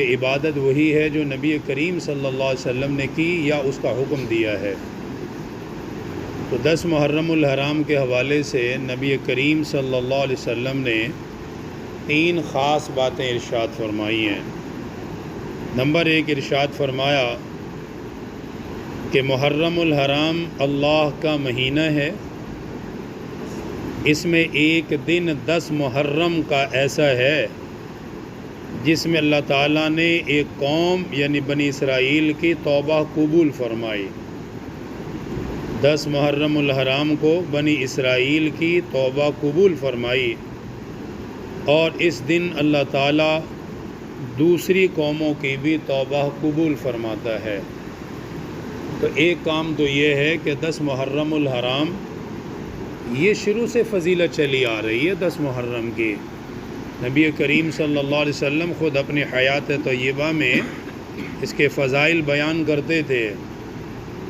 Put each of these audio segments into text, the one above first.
عبادت وہی ہے جو نبی کریم صلی اللہ علیہ وسلم نے کی یا اس کا حکم دیا ہے۔ تو 10 محرم الحرام کے حوالے سے نبی کریم صلی اللہ علیہ وسلم نے 3 خاص باتیں ارشاد فرمائی ہیں۔ نمبر 1 ارشاد فرمایا کہ محرم الحرام اللہ کا مہینہ ہے، اس میں ایک دن 10 محرم کا ایسا ہے جس میں اللہ تعالیٰ نے ایک قوم یعنی بنی اسرائیل کی توبہ قبول فرمائی۔ 10 محرم الحرام کو بنی اسرائیل کی توبہ قبول فرمائی، اور اس دن اللہ تعالیٰ دوسری قوموں کی بھی توبہ قبول فرماتا ہے۔ تو ایک کام تو یہ ہے کہ 10 محرم الحرام یہ شروع سے فضیلت چلی آ رہی ہے۔ 10 محرم کی نبی کریم صلی اللہ علیہ وسلم خود اپنی حیات طیبہ میں اس کے فضائل بیان کرتے تھے۔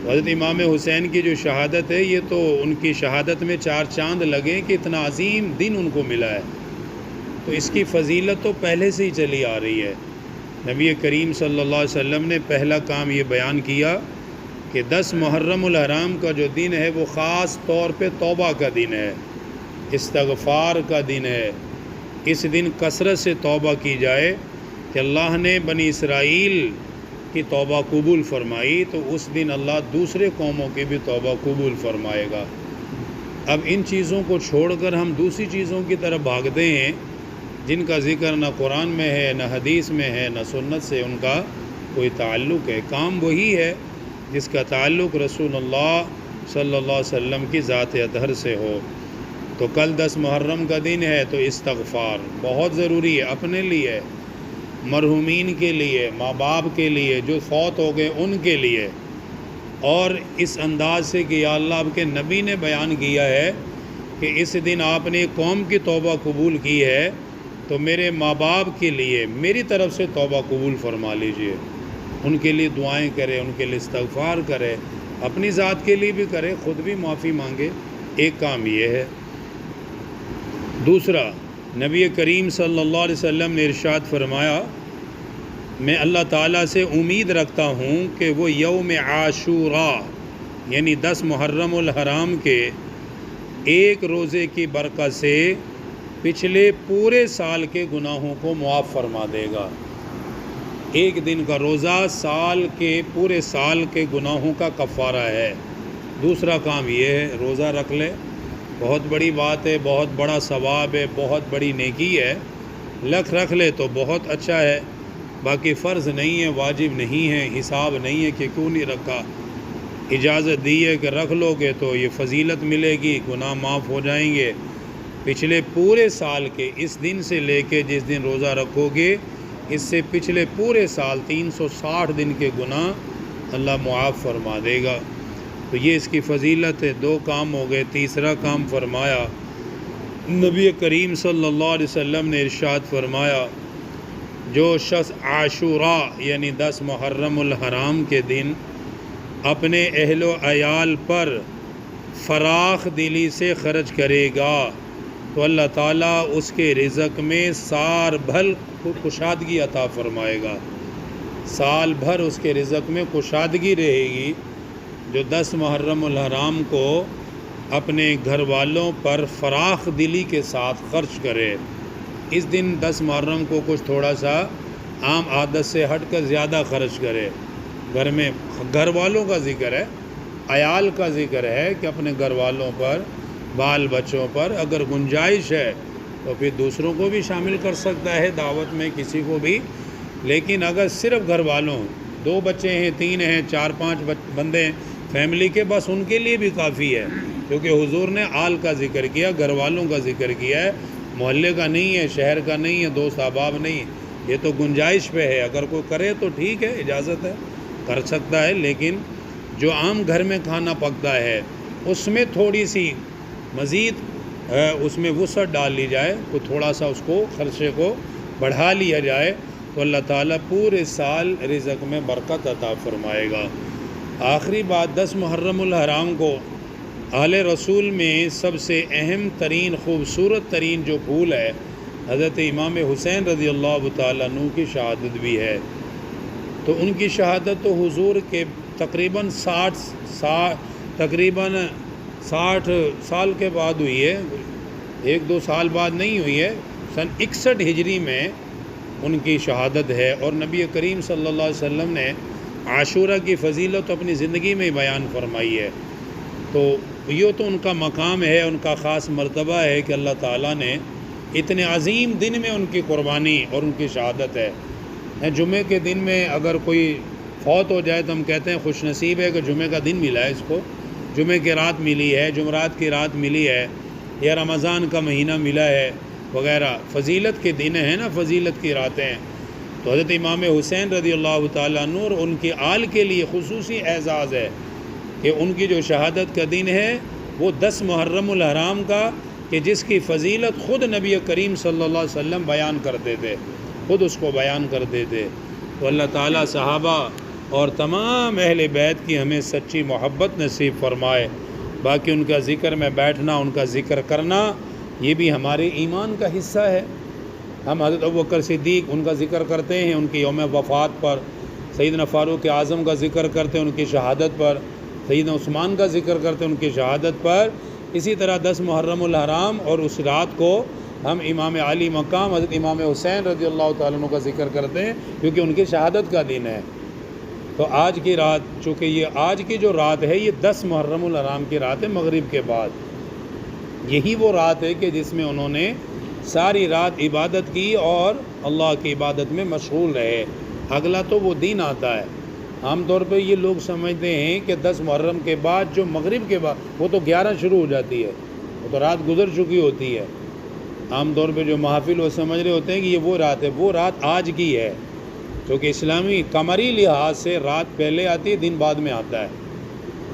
حضرت امام حسین کی جو شہادت ہے، یہ تو ان کی شہادت میں 4 چاند لگے کہ اتنا عظیم دن ان کو ملا ہے، تو اس کی فضیلت تو پہلے سے ہی چلی آ رہی ہے۔ نبی کریم صلی اللہ علیہ وسلم نے پہلا کام یہ بیان کیا کہ 10 محرم الحرام کا جو دن ہے وہ خاص طور پہ توبہ کا دن ہے، استغفار کا دن ہے۔ اس دن کثرت سے توبہ کی جائے کہ اللہ نے بنی اسرائیل کی توبہ قبول فرمائی، تو اس دن اللہ دوسرے قوموں کی بھی توبہ قبول فرمائے گا۔ اب ان چیزوں کو چھوڑ کر ہم دوسری چیزوں کی طرف بھاگتے ہیں جن کا ذکر نہ قرآن میں ہے، نہ حدیث میں ہے، نہ سنت سے ان کا کوئی تعلق ہے۔ کام وہی ہے جس کا تعلق رسول اللہ صلی اللہ علیہ وسلم کی ذات اطہر سے ہو۔ تو کل 10 محرم کا دن ہے، تو استغفار بہت ضروری ہے، اپنے لیے، مرحومین کے لیے، ماں باپ کے لیے جو فوت ہو گئے ان کے لیے، اور اس انداز سے کہ یا اللہ آپ کے نبی نے بیان کیا ہے کہ اس دن آپ نے قوم کی توبہ قبول کی ہے، تو میرے ماں باپ کے لیے میری طرف سے توبہ قبول فرما لیجئے۔ ان کے لیے دعائیں کرے، ان کے لیے استغفار کرے، اپنی ذات کے لیے بھی کرے، خود بھی معافی مانگے۔ ایک کام یہ ہے۔ دوسرا، نبی کریم صلی اللہ علیہ وسلم نے ارشاد فرمایا، میں اللہ تعالیٰ سے امید رکھتا ہوں کہ وہ یوم عاشوراء یعنی 10 محرم الحرام کے ایک روزے کی برکت سے پچھلے پورے سال کے گناہوں کو معاف فرما دے گا۔ ایک دن کا روزہ سال کے پورے سال کے گناہوں کا کفارہ ہے۔ دوسرا کام یہ ہے، روزہ رکھ لے، بہت بڑی بات ہے، بہت بڑا ثواب ہے، بہت بڑی نیکی ہے۔ رکھ لے تو بہت اچھا ہے، باقی فرض نہیں ہے، واجب نہیں ہے، حساب نہیں ہے کہ کیوں نہیں رکھا۔ اجازت دی ہے کہ رکھ لو گے تو یہ فضیلت ملے گی، گناہ معاف ہو جائیں گے۔ پچھلے پورے سال کے اس دن سے لے کے جس دن روزہ رکھو گے، اس سے پچھلے پورے سال 360 دن کے گناہ اللہ معاف فرما دے گا۔ تو یہ اس کی فضیلت ہے۔ 2 کام ہو گئے۔ تیسرا کام فرمایا، نبی کریم صلی اللہ علیہ وسلم نے ارشاد فرمایا، جو شخص عاشوراء یعنی 10 محرم الحرام کے دن اپنے اہل و عیال پر فراخ دلی سے خرچ کرے گا تو اللہ تعالیٰ اس کے رزق میں سال بھر کشادگی عطا فرمائے گا۔ سال بھر اس کے رزق میں کشادگی رہے گی۔ جو 10 محرم الحرام کو اپنے گھر والوں پر فراخ دلی کے ساتھ خرچ کرے، اس دن 10 محرم کو کچھ تھوڑا سا عام عادت سے ہٹ کر زیادہ خرچ کرے۔ گھر میں گھر والوں کا ذکر ہے، عیال کا ذکر ہے کہ اپنے گھر والوں پر، بال بچوں پر اگر گنجائش ہے تو پھر دوسروں کو بھی شامل کر سکتا ہے دعوت میں، کسی کو بھی۔ لیکن اگر صرف گھر والوں، 2 بچے ہیں، 3 ہیں، 4-5 بندے ہیں فیملی کے، بس ان کے لیے بھی کافی ہے، کیونکہ حضور نے آل کا ذکر کیا، گھر والوں کا ذکر کیا ہے، محلے کا نہیں ہے، شہر کا نہیں ہے، دوست احباب نہیں ہے۔ یہ تو گنجائش پہ ہے، اگر کوئی کرے تو ٹھیک ہے، اجازت ہے، کر سکتا ہے۔ لیکن جو عام گھر میں کھانا پکتا ہے اس میں تھوڑی سی مزید اس میں وسعت ڈال لی جائے، تو تھوڑا سا اس کو خرچے کو بڑھا لیا جائے، تو اللہ تعالیٰ پورے سال رزق میں برکت عطا فرمائے گا۔ آخری بات، 10 محرم الحرام کو اہل رسول میں سب سے اہم ترین، خوبصورت ترین جو پھول ہے حضرت امام حسین رضی اللہ تعالیٰ عنہ کی شہادت بھی ہے۔ تو ان کی شہادت تو حضور کے تقریباً 60 سال کے بعد ہوئی ہے، 1-2 سال بعد نہیں ہوئی ہے، سن 61 ہجری میں ان کی شہادت ہے۔ اور نبی کریم صلی اللہ علیہ وسلم نے عاشورہ کی فضیلت اپنی زندگی میں بیان فرمائی ہے۔ تو یہ تو ان کا مقام ہے، ان کا خاص مرتبہ ہے کہ اللہ تعالیٰ نے اتنے عظیم دن میں ان کی قربانی اور ان کی شہادت ہے۔ جمعے کے دن میں اگر کوئی فوت ہو جائے تو ہم کہتے ہیں خوش نصیب ہے کہ جمعے کا دن ملا ہے اس کو، جمعے کی رات ملی ہے، جمعرات کی رات ملی ہے، یا رمضان کا مہینہ ملا ہے وغیرہ۔ فضیلت کے دن ہیں نا، فضیلت کی راتیں ہیں۔ تو حضرت امام حسین رضی اللہ تعالیٰ عنہ اور ان کی آل کے لیے خصوصی اعزاز ہے کہ ان کی جو شہادت کا دن ہے وہ 10 محرم الحرام کا، کہ جس کی فضیلت خود نبی کریم صلی اللہ علیہ وسلم بیان کرتے تھے، خود اس کو بیان کرتے تھے۔ تو اللہ تعالیٰ صحابہ اور تمام اہل بیت کی ہمیں سچی محبت نصیب فرمائے۔ باقی ان کا ذکر میں بیٹھنا، ان کا ذکر کرنا، یہ بھی ہمارے ایمان کا حصہ ہے۔ ہم حضرت ابوبکر صدیق ان کا ذکر کرتے ہیں ان کی یوم وفات پر، سیدنا فاروق اعظم کا ذکر کرتے ہیں ان کی شہادت پر، سیدنا عثمان کا ذکر کرتے ہیں ان کی شہادت پر۔ اسی طرح 10 محرم الحرام اور اس رات کو ہم امام علی مقام حضرت امام حسین رضی اللہ تعالیٰ عنہ کا ذکر کرتے ہیں کیونکہ ان کی شہادت کا دن ہے۔ تو آج کی رات، چونکہ یہ آج کی جو رات ہے یہ 10 محرم الحرام کی رات ہے مغرب کے بعد، یہی وہ رات ہے کہ جس میں انہوں نے ساری رات عبادت کی اور اللہ کی عبادت میں مشغول رہے۔ اگلا تو وہ دن آتا ہے۔ عام طور پہ یہ لوگ سمجھتے ہیں کہ 10 محرم کے بعد جو مغرب کے بعد، وہ تو 11 شروع ہو جاتی ہے، وہ تو رات گزر چکی ہوتی ہے۔ عام طور پہ جو محافل وہ سمجھ رہے ہوتے ہیں کہ یہ وہ رات ہے، وہ رات آج کی ہے، کیونکہ اسلامی قمری لحاظ سے رات پہلے آتی ہے، دن بعد میں آتا ہے۔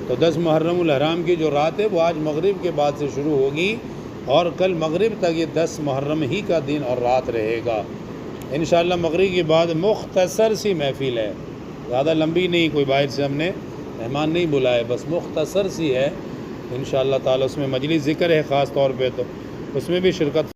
تو 10 محرم الحرام کی جو رات ہے وہ آج مغرب کے بعد سے شروع ہوگی اور کل مغرب تک یہ 10 محرم ہی کا دن اور رات رہے گا۔ انشاءاللہ مغرب کے بعد مختصر سی محفل ہے، زیادہ لمبی نہیں، کوئی باہر سے ہم نے مہمان نہیں بلائے، بس مختصر سی ہے انشاءاللہ تعالی۔ اس میں مجلس ذکر ہے خاص طور پہ، تو اس میں بھی شرکت